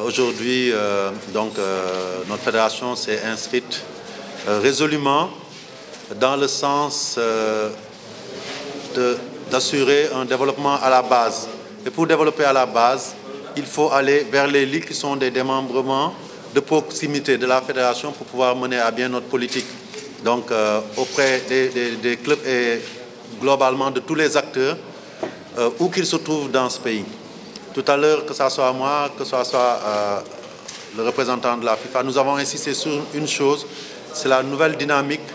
Aujourd'hui, notre fédération s'est inscrite résolument dans le sens d'assurer un développement à la base. Et pour développer à la base, il faut aller vers les ligues qui sont des démembrements de proximité de la fédération pour pouvoir mener à bien notre politique. Donc, auprès des clubs et globalement de tous les acteurs, où qu'ils se trouvent dans ce pays. Tout à l'heure, que ce soit moi, que ce soit le représentant de la FIFA, nous avons insisté sur une chose, c'est la nouvelle dynamique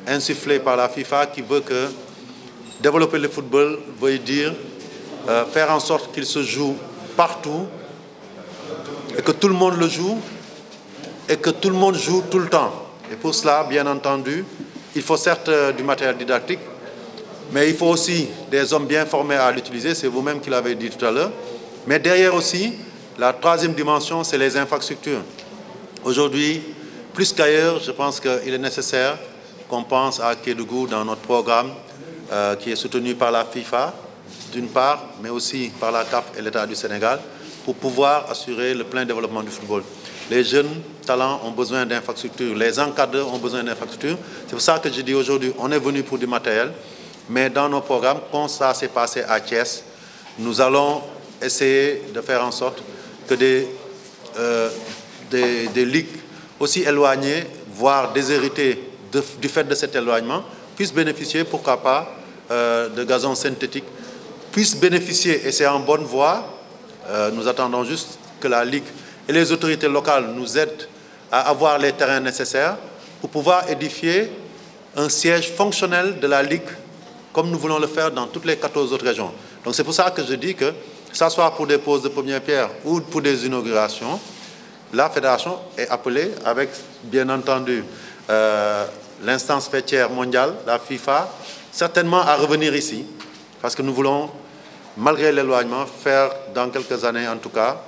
insufflée par la FIFA qui veut que développer le football veut dire faire en sorte qu'il se joue partout et que tout le monde le joue et que tout le monde joue tout le temps. Et pour cela, bien entendu, il faut certes du matériel didactique, mais il faut aussi des hommes bien formés à l'utiliser, c'est vous-même qui l'avez dit tout à l'heure. Mais derrière aussi, la troisième dimension, c'est les infrastructures. Aujourd'hui, plus qu'ailleurs, je pense qu'il est nécessaire qu'on pense à Kédougou dans notre programme qui est soutenu par la FIFA, d'une part, mais aussi par la CAF et l'État du Sénégal, pour pouvoir assurer le plein développement du football. Les jeunes talents ont besoin d'infrastructures, les encadreurs ont besoin d'infrastructures. C'est pour ça que je dis aujourd'hui, on est venu pour du matériel, mais dans nos programmes, quand ça s'est passé à Thiès, nous allons essayer de faire en sorte que des ligues aussi éloignées, voire déshéritées du fait de cet éloignement, puissent bénéficier, pourquoi pas, de gazon synthétique, puissent bénéficier, et c'est en bonne voie, nous attendons juste que la Ligue et les autorités locales nous aident à avoir les terrains nécessaires pour pouvoir édifier un siège fonctionnel de la Ligue comme nous voulons le faire dans toutes les 14 autres régions. Donc c'est pour ça que je dis que, ça soit pour des poses de première pierre ou pour des inaugurations, la fédération est appelée avec, bien entendu, l'instance fêtière mondiale, la FIFA, certainement à revenir ici, parce que nous voulons, malgré l'éloignement, faire dans quelques années en tout cas,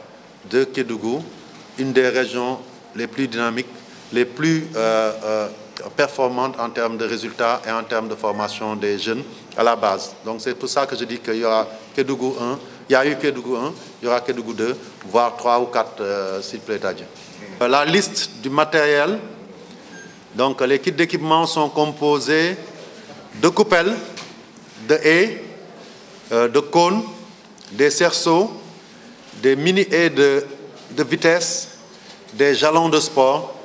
de Kédougou, une des régions les plus dynamiques, les plus performantes en termes de résultats et en termes de formation des jeunes à la base. Donc c'est pour ça que je dis qu'il y aura Kédougou 1, il y a eu Kédougou 1, il y aura Kédougou 2, voire 3 ou 4 s'il plaît à Dieu. La liste du matériel, donc les kits d'équipement sont composés de coupelles, de haies, de cônes, des cerceaux, des mini-haies de vitesse, des jalons de sport,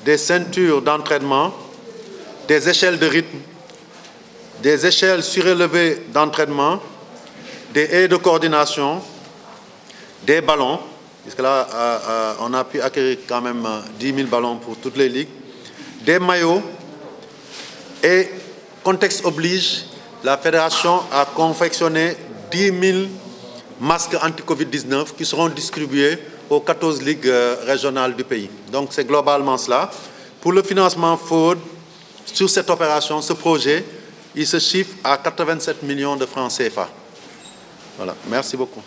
des ceintures d'entraînement, des échelles de rythme, des échelles surélevées d'entraînement, des haies de coordination, des ballons, puisque là, on a pu acquérir quand même 10 000 ballons pour toutes les ligues, des maillots, et contexte oblige, la fédération a confectionné 10 000 masques anti-Covid-19 qui seront distribués aux 14 ligues régionales du pays. Donc c'est globalement cela. Pour le financement FOD, sur cette opération, ce projet, il se chiffre à 87 millions de francs CFA. Voilà, merci beaucoup.